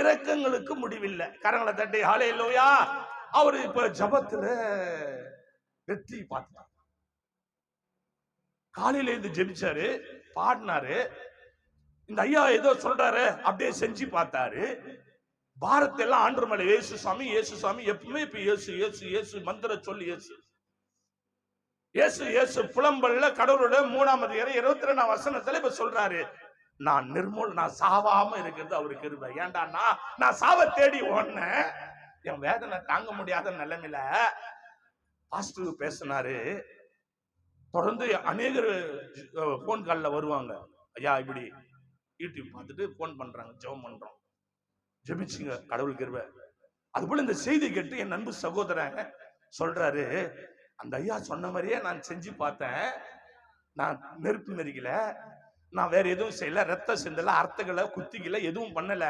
இரக்கங்களுக்கு முடிவில்லை. கரங்களை தட்டி ஹல்லேலூயா. அவரு இப்ப ஜபத்துல வெற்றி பார்த்தார். காலையில இருந்து ஜெபிச்சாரு, பாடினாரு. இந்த ஐயா ஏதோ சொல்றாரு, அப்படியே செஞ்சு பார்த்தாரு. பாரத்தை எல்லாம் ஆண்டவர் மேல இயேசு சாமி, இயேசு சாமி, எப்பவுமே இப்ப இயேசு இயேசு இயேசு மந்திர சொல்லி இயேசு இயேசு இயேசு புலம்பல்ல கடவுளோட 3ஆம் அதிகாரம் 22ஆம் வசனத்துல இப்ப சொல்றாரு, நான் நான் சாவாம இருக்கிறது அவருக்கு கிருபை. ஏன்டான்னா நான் சாவ தேடி ஓடுனேன், என் வேதனை தாங்க முடியாத நிலைமையில பாஸ்டர் பேசினாரு. தொடர்ந்து அநேகர் போன் கால்ல வருவாங்க, ஐயா இப்படி யூடியூப் பார்த்துட்டு போன் பண்றாங்க, ஜெபம் பண்றோம், ஜெபிச்சுங்க கடவுள் கிருபை. அது போல இந்த செய்தி கேட்டு என் அன்பு சகோதரன் சொல்றாரு, அந்த ஐயா சொன்ன மாதிரியே நான் செஞ்சு பார்த்தேன், நான் நெருப்பு மெரிக்கல, நான் வேற எதுவும் செய்யல, ரத்த சிந்தல, அர்த்தங்களை குத்திக்கல, எதுவும் பண்ணல.